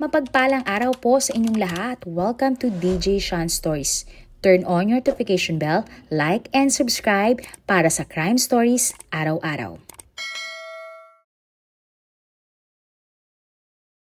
Mapagpalang araw po sa inyong lahat. Welcome to DJ Sean Stories. Turn on your notification bell, like and subscribe para sa crime stories araw-araw.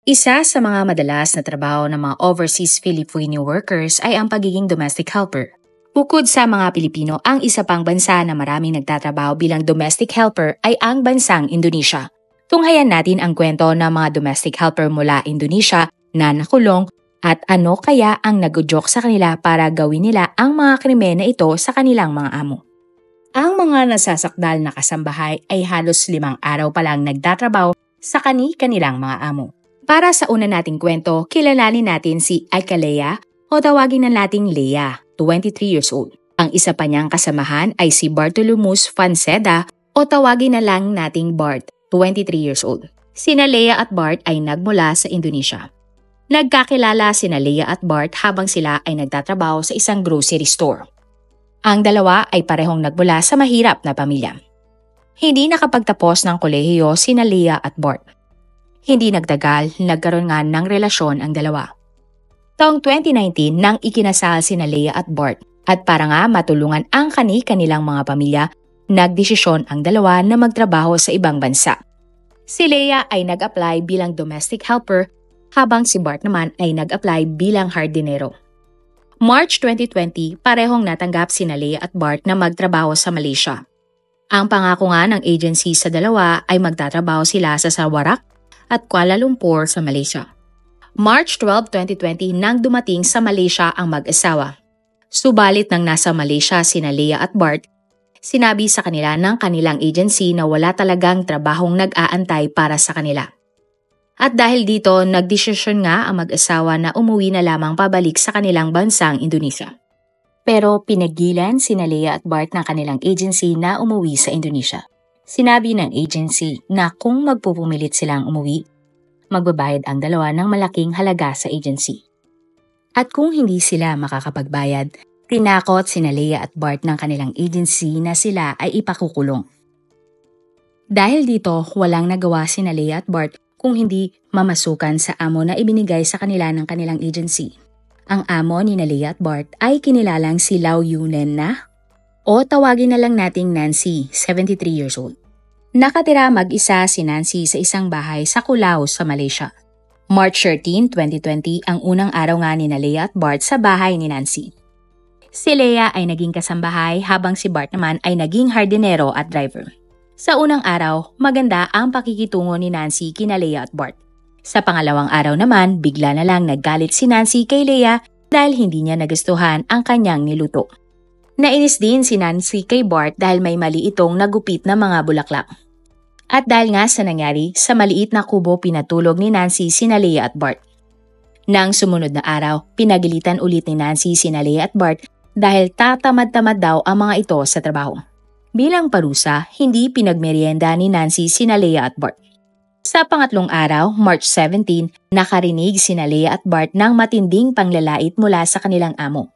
Isa sa mga madalas na trabaho ng mga overseas Filipino workers ay ang pagiging domestic helper. Bukod sa mga Pilipino, ang isa pang bansa na maraming nagtatrabaho bilang domestic helper ay ang bansang Indonesia. Tunghayan natin ang kwento ng mga domestic helper mula Indonesia na nakulong at ano kaya ang nagudyok sa kanila para gawin nila ang mga krimen na ito sa kanilang mga amo. Ang mga nasasakdal na kasambahay ay halos 5 araw pa lang nagtatrabaho sa kanilang mga amo. Para sa una nating kwento, kilalanin natin si Alcalea o tawagin na nating Lea, 23 years old. Ang isa pa niyang kasamahan ay si Bartolomus Fanceda o tawagin na lang nating Bart, 23 years old. Sina Lea at Bart ay nagmula sa Indonesia. Nagkakilala sina Lea at Bart habang sila ay nagtatrabaho sa isang grocery store. Ang dalawa ay parehong nagmula sa mahirap na pamilya. Hindi nakapagtapos ng kolehiyo sina Lea at Bart. Hindi nagtagal, nagkaroon nga ng relasyon ang dalawa. Taong 2019 nang ikinasal sina Lea at Bart at para nga matulungan ang kanilang mga pamilya, nagdesisyon ang dalawa na magtrabaho sa ibang bansa. Si Lea ay nag-apply bilang domestic helper habang si Bart naman ay nag-apply bilang hardinero. March 2020, parehong natanggap sina Lea at Bart na magtrabaho sa Malaysia. Ang pangako nga ng agency sa dalawa ay magtatrabaho sila sa Sarawak at Kuala Lumpur sa Malaysia. March 12, 2020 nang dumating sa Malaysia ang mag-asawa. Subalit nang nasa Malaysia sina Lea at Bart, sinabi sa kanila ng kanilang agency na wala talagang trabahong nag-aantay para sa kanila. At dahil dito, nagdesisyon nga ang mag-asawa na umuwi na lamang pabalik sa kanilang bansang Indonesia. Pero pinagilan sina Lea at Bart ng kanilang agency na umuwi sa Indonesia. Sinabi ng agency na kung magpupumilit silang umuwi, magbabayad ang dalawa ng malaking halaga sa agency. At kung hindi sila makakapagbayad, tinakot sina Lea at Bart ng kanilang agency na sila ay ipakukulong. Dahil dito, walang nagawa sina Lea at Bart kung hindi mamasukan sa amo na ibinigay sa kanila ng kanilang agency. Ang amo ni Lea at Bart ay kinilalang si Lau Yunen na o tawagin na lang nating Nancy, 73 years old. Nakatira mag-isa si Nancy sa isang bahay sa Culaos sa Malaysia. March 13, 2020 ang unang araw nga ni Lea at Bart sa bahay ni Nancy. Si Lea ay naging kasambahay habang si Bart naman ay naging hardinero at driver. Sa unang araw, maganda ang pakikitungo ni Nancy kina Lea at Bart. Sa pangalawang araw naman, bigla na lang naggalit si Nancy kay Lea dahil hindi niya nagustuhan ang kanyang niluto. Nainis din si Nancy kay Bart dahil may mali itong nagupit na mga bulaklak. At dahil nga sa nangyari, sa maliit na kubo pinatulog ni Nancy sina Lea at Bart. Nang sumunod na araw, pinagilitan ulit ni Nancy sina Lea at Bart dahil tatamad-tamad daw ang mga ito sa trabaho. Bilang parusa, hindi pinagmerienda ni Nancy sina Lea at Bart. Sa pangatlong araw, March 17, nakarinig sina Lea at Bart ng matinding panglalait mula sa kanilang amo.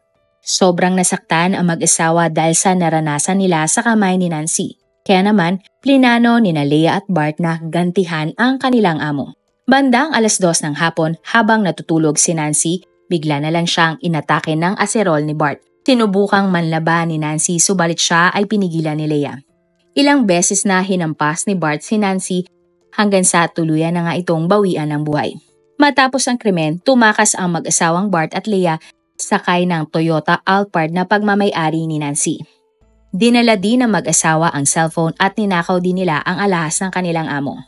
Sobrang nasaktan ang mag-asawa dahil sa naranasan nila sa kamay ni Nancy. Kaya naman, plinano ni Lea at Bart na gantihan ang kanilang amo. Bandang 2:00 ng hapon habang natutulog si Nancy, bigla na lang siyang inatake ng aserol ni Bart. Sinubukang manlaban ni Nancy subalit siya ay pinigilan ni Lea. Ilang beses na hinampas ni Bart si Nancy hanggang sa tuluyan na nga itong bawian ng buhay. Matapos ang krimen, tumakas ang mag-asawang Bart at Lea sakay ng Toyota Alphard na pagmamay-ari ni Nancy. Dinala din ng mag-asawa ang cellphone at ninakaw din nila ang alahas ng kanilang amo.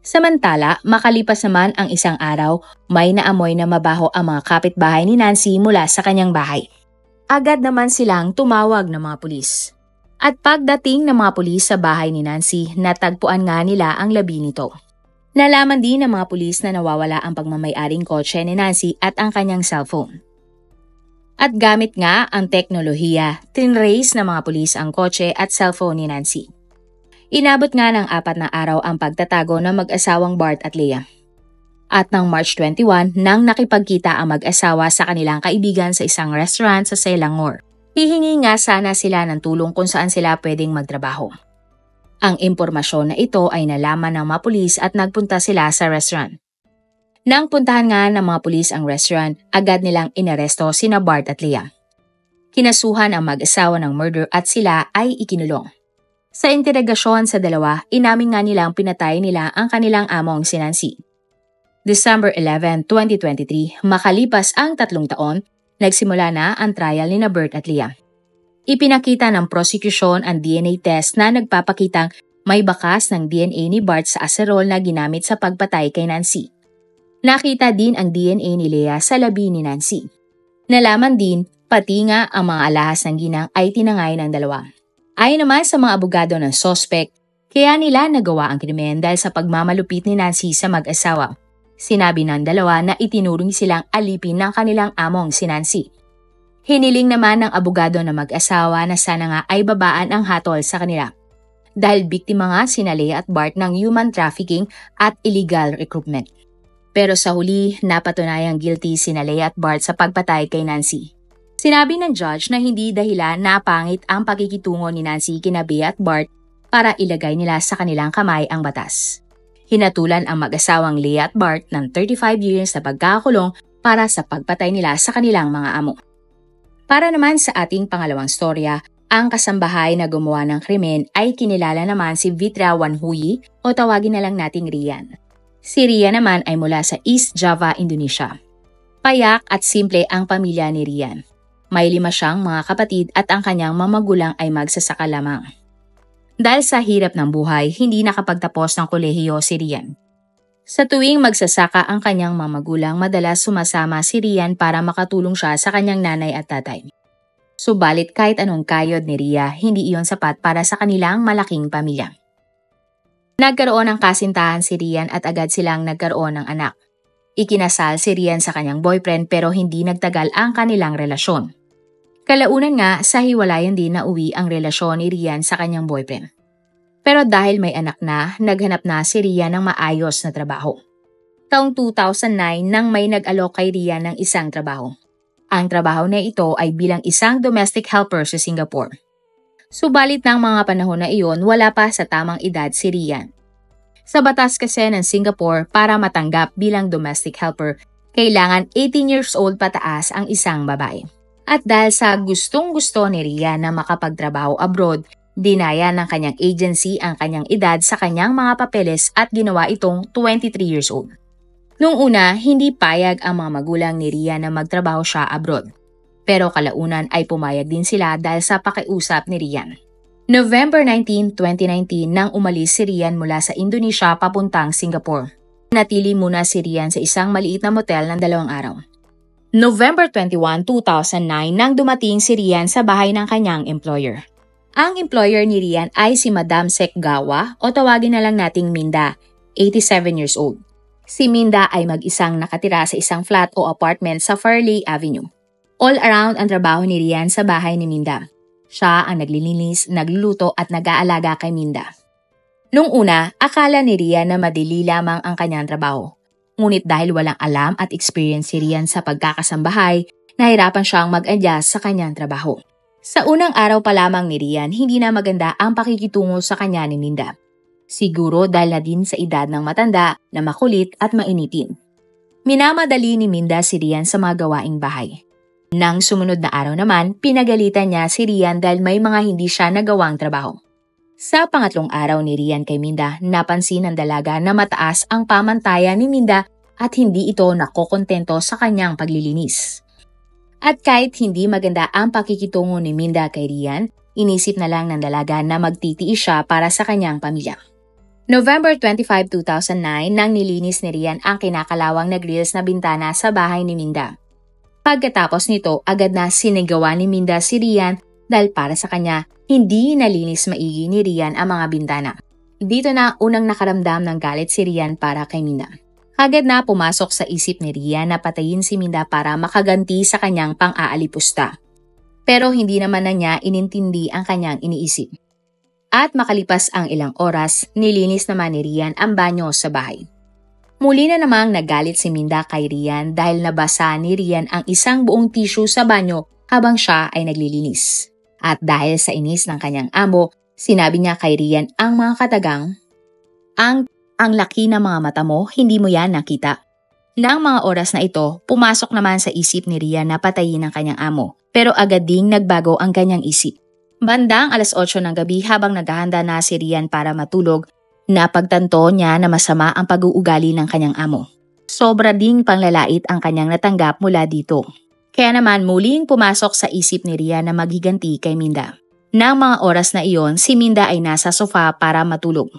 Samantala, makalipas naman ang isang araw, may naamoy na mabaho ang mga kapitbahay ni Nancy mula sa kanyang bahay. Agad naman silang tumawag ng mga pulis. At pagdating ng mga pulis sa bahay ni Nancy, natagpuan nga nila ang labi nito. Nalaman din ng mga pulis na nawawala ang pagmamay-aring kotse ni Nancy at ang kanyang cellphone. At gamit nga ang teknolohiya, tinrace ng mga pulis ang kotse at cellphone ni Nancy. Inabot nga ng 4 na araw ang pagtatago ng mag-asawang Bart at Lea. At ng March 21 nang nakipagkita ang mag-asawa sa kanilang kaibigan sa isang restaurant sa Selangor. Hihingi nga sana sila ng tulong kung saan sila pwedeng magtrabaho. Ang impormasyon na ito ay nalaman ng mga pulis at nagpunta sila sa restaurant. Nang puntahan nga ng mga pulis ang restaurant, agad nilang inaresto sina Bart at Leah. Kinasuhan ang mag-asawa ng murder at sila ay ikinulong. Sa interogasyon sa dalawa, inamin nga nilang pinatay nila ang kanilang among si Nancy. December 11, 2023, makalipas ang 3 taon, nagsimula na ang trial ni Bart at Leah. Ipinakita ng prosecution ang DNA test na nagpapakitang may bakas ng DNA ni Bart sa aserol na ginamit sa pagpatay kay Nancy. Nakita din ang DNA ni Leah sa labi ni Nancy. Nalaman din, pati nga ang mga alahas ng ginang ay tinangay ng dalawa. Ayon naman sa mga abogado ng suspect, kaya nila nagawa ang krimen dahil sa pagmamalupit ni Nancy sa mag-asawa. Sinabi ng dalawa na itinuring silang alipin ng kanilang among si Nancy. Hiniling naman ng abogado na mag-asawa na sana nga ay babaan ang hatol sa kanila. Dahil biktima nga sina Leah at Bart ng human trafficking at illegal recruitment. Pero sa huli, napatunayang guilty sina Leah at Bart sa pagpatay kay Nancy. Sinabi ng judge na hindi dahilan na pangit ang pakikitungo ni Nancy kina Bea at Bart para ilagay nila sa kanilang kamay ang batas. Hinatulan ang mag-asawang Leah at Bart ng 35 years na pagkakakulong para sa pagpatay nila sa kanilang mga amo. Para naman sa ating pangalawang storya, ang kasambahay na gumawa ng krimen ay kinilala naman si Vitra Wanhuyi o tawagin na lang nating Rian. Si Rian naman ay mula sa East Java, Indonesia. Payak at simple ang pamilya ni Rian. May 5 siyang mga kapatid at ang kanyang mga magulang ay magsasaka lamang. Dahil sa hirap ng buhay, hindi nakapagtapos ng kolehiyo si Rian. Sa tuwing magsasaka ang kanyang mga magulang, madalas sumasama si Rian para makatulong siya sa kanyang nanay at tatay. Subalit kahit anong kayod ni Ria, hindi iyon sapat para sa kanilang malaking pamilya. Nagkaroon ng kasintahan si Rian at agad silang nagkaroon ng anak. Ikinasal si Rian sa kanyang boyfriend pero hindi nagtagal ang kanilang relasyon. Kalaunan nga, sa hiwalayan din na uwi ang relasyon ni Rian sa kanyang boyfriend. Pero dahil may anak na, naghanap na si Rian ng maayos na trabaho. Taong 2009 nang may nag-alok kay Rian ng isang trabaho. Ang trabaho na ito ay bilang isang domestic helper sa Singapore. Subalit ng mga panahon na iyon, wala pa sa tamang edad si Rian. Sa batas kasi ng Singapore, para matanggap bilang domestic helper, kailangan 18 years old pataas ang isang babae. At dahil sa gustong-gusto ni Rian na makapagtrabaho abroad, dinaya ng kanyang agency ang kanyang edad sa kanyang mga papeles at ginawa itong 23 years old. Noong una, hindi payag ang mga magulang ni Rian na magtrabaho siya abroad. Pero kalaunan ay pumayag din sila dahil sa pakiusap ni Rian. November 19, 2019 nang umalis si Rian mula sa Indonesia papuntang Singapore. Natili muna si Rian sa isang maliit na motel ng 2 araw. November 21, 2009 nang dumating si Rian sa bahay ng kanyang employer. Ang employer ni Rian ay si Madam Sekgawa o tawagin na lang nating Minda, 87 years old. Si Minda ay mag-isang nakatira sa isang flat o apartment sa Fairley Avenue. All around ang trabaho ni Rian sa bahay ni Minda. Siya ang naglilinis, nagluluto at nag-aalaga kay Minda. Nung una, akala ni Rian na madali lamang ang kanyang trabaho. Ngunit dahil walang alam at experience si Rian sa pagkakasambahay, nahirapan siyang mag-adjust sa kanyang trabaho. Sa unang araw pa lamang ni Rian, hindi na maganda ang pakikitungo sa kanya ni Minda. Siguro dahil na din sa edad ng matanda na makulit at mainitin. Minamadali ni Minda si Rian sa mga gawaing bahay. Nang sumunod na araw naman, pinagalitan niya si Rian dahil may mga hindi siya nagawang trabaho. Sa pangatlong araw ni Rian kay Minda, napansin ng dalaga na mataas ang pamantayan ni Minda at hindi ito nakokontento sa kanyang paglilinis. At kahit hindi maganda ang pakikitungo ni Minda kay Rian, inisip na lang ng dalaga na magtitiis siya para sa kanyang pamilya. November 25, 2009 nang nilinis ni Rian ang kinakalawang na grills na bintana sa bahay ni Minda. Pagkatapos nito, agad na sinigawan ni Minda si Rian dahil para sa kanya, hindi nalinis maigi ni Rian ang mga bintana. Dito na unang nakaramdam ng galit si Rian para kay Minda. Agad na pumasok sa isip ni Rian na patayin si Minda para makaganti sa kanyang pang-aalipusta. Pero hindi naman na niya inintindi ang kanyang iniisip. At makalipas ang ilang oras, nilinis naman ni Rian ang banyo sa bahay. Muli na namang nagalit si Minda kay Rian dahil nabasa ni Rian ang isang buong tissue sa banyo habang siya ay naglilinis. At dahil sa inis ng kanyang amo, sinabi niya kay Rian ang mga katagang, Ang laki ng mga mata mo, hindi mo yan nakita. Nang mga oras na ito, pumasok naman sa isip ni Rian na patayin ang kanyang amo, pero agad ding nagbago ang kanyang isip. Bandang 8:00 ng gabi habang naghahanda na si Rian para matulog, napagtanto niya na masama ang pag-uugali ng kanyang amo. Sobra ding panglalait ang kanyang natanggap mula dito. Kaya naman muling pumasok sa isip ni Rian na maghiganti kay Minda. Nang mga oras na iyon, si Minda ay nasa sofa para matulog.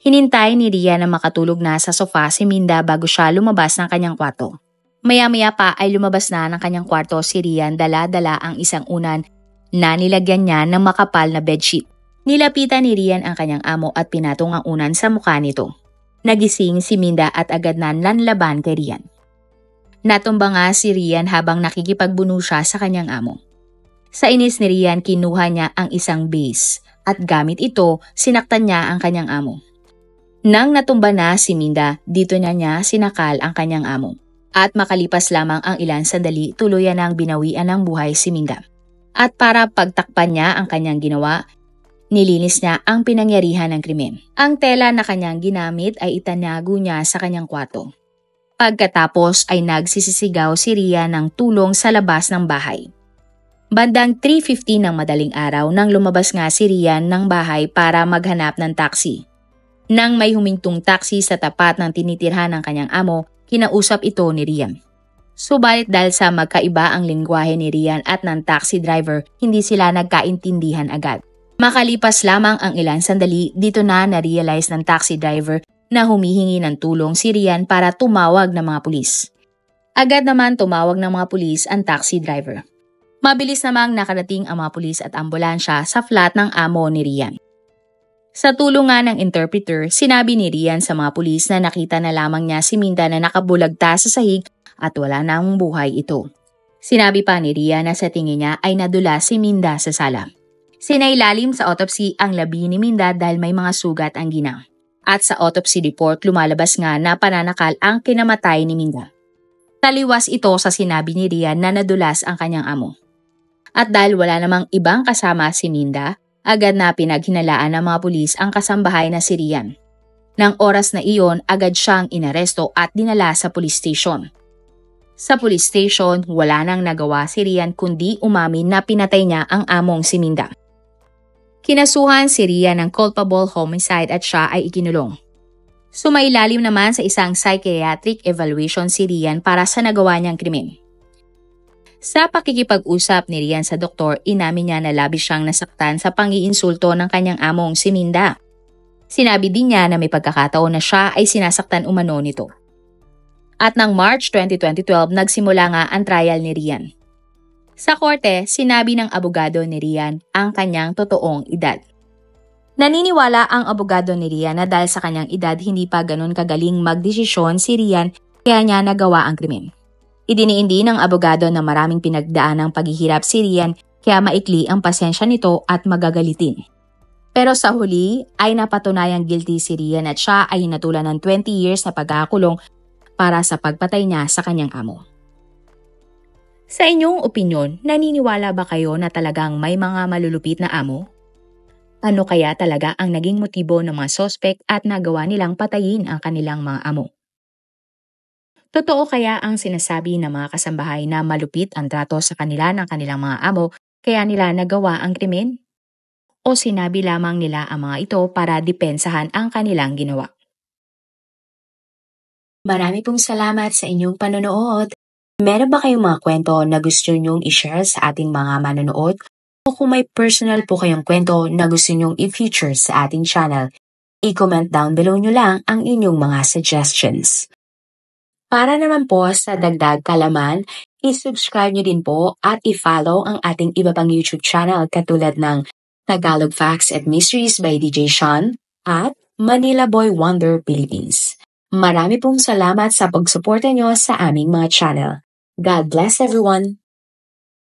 Hinintay ni Rian na makatulog na sa sofa si Minda bago siya lumabas ng kanyang kwarto. Maya-maya pa ay lumabas na ng kanyang kwarto si Rian, dala-dala ang isang unan na nilagyan niya ng makapal na bedsheet. Nilapitan ni Rian ang kanyang amo at pinatong ang unan sa mukha nito. Nagising si Minda at agad na nanlaban kay Rian. Natumba nga si Rian habang nakikipagbuno siya sa kanyang amo. Sa inis ni Rian, kinuha niya ang isang base at gamit ito, sinaktan niya ang kanyang amo. Nang natumba na si Minda, dito niya sinakal ang kanyang amo. At makalipas lamang ang ilang sandali, tuluyan nang binawian ng buhay si Minda. At para pagtakpan niya ang kanyang ginawa, nilinis niya ang pinangyarihan ng krimen. Ang tela na kanyang ginamit ay itanago niya sa kanyang kwarto. Pagkatapos ay nagsisisigaw si Rian ng tulong sa labas ng bahay. Bandang 3:50 ng madaling araw nang lumabas nga si Rian ng bahay para maghanap ng taxi. Nang may humintong taxi sa tapat ng tinitirhan ng kanyang amo, kinausap ito ni Rian. Subalit dahil sa magkaiba ang lengguwahe ni Rian at ng taxi driver, hindi sila nagkaintindihan agad. Makalipas lamang ang ilang sandali, dito na na-realize ng taxi driver na humihingi ng tulong si Rian para tumawag ng mga pulis. Agad naman tumawag ng mga pulis ang taxi driver. Mabilis namang nakarating ang mga pulis at ambulansya sa flat ng amo ni Rian. Sa tulong nga ng interpreter, sinabi ni Rian sa mga pulis na nakita na lamang niya si Minda na nakabulagta sa sahig at wala nang buhay ito. Sinabi pa ni Rian na sa tingin niya ay nadula si Minda sa sala. Sinailalim sa autopsy ang labi ni Minda dahil may mga sugat ang ginang. At sa autopsy report lumalabas nga na pananakal ang kinamatay ni Minda. Taliwas ito sa sinabi ni Rian na nadulas ang kanyang amo. At dahil wala namang ibang kasama si Minda, agad na pinaghinalaan ng mga pulis ang kasambahay na si Rian. Nang oras na iyon, agad siyang inaresto at dinala sa police station. Sa police station, wala nang nagawa si Rian kundi umamin na pinatay niya ang among si Minda. Kinasuhan si Rian ng culpable homicide at siya ay ikinulong. Sumailalim naman sa isang psychiatric evaluation si Rian para sa nagawa niyang krimen. Sa pakikipag-usap ni Rian sa doktor, inamin niya na labis siyang nasaktan sa pang-iinsulto ng kanyang among si Minda. Sinabi din niya na may pagkakataon na siya ay sinasaktan umano nito. At ng March 2012, nagsimula nga ang trial ni Rian. Sa korte, sinabi ng abogado ni Rian ang kanyang totoong edad. Naniniwala ang abogado ni Rian na dahil sa kanyang edad hindi pa ganun kagaling magdesisyon si Rian kaya niya nagawa ang krimen. Idiniindi ng abogado na maraming pinagdaan ng paghihirap si Rian kaya maikli ang pasensya nito at magagalitin. Pero sa huli ay napatunayang guilty si Rian at siya ay hinatulan ng 20 years na pagkakulong para sa pagpatay niya sa kanyang amo. Sa inyong opinyon, naniniwala ba kayo na talagang may mga malulupit na amo? Ano kaya talaga ang naging motibo ng mga sospek at nagawa nilang patayin ang kanilang mga amo? Totoo kaya ang sinasabi ng mga kasambahay na malupit ang trato sa kanila ng kanilang mga amo kaya nila nagawa ang krimen? O sinabi lamang nila ang mga ito para depensahan ang kanilang ginawa? Marami pong salamat sa inyong panonood. Meron ba kayong mga kwento na gusto nyong i-share sa ating mga manonood? O kung may personal po kayong kwento na gusto nyong i-feature sa ating channel, i-comment down below nyo lang ang inyong mga suggestions. Para naman po sa dagdag kalaman, i-subscribe nyo din po at i-follow ang ating iba pang YouTube channel katulad ng Tagalog Facts and Mysteries by DJ Sean at Manila Boy Wonder Philippines. Marami pong salamat sa pagsuporta nyo sa aming mga channel. God bless everyone!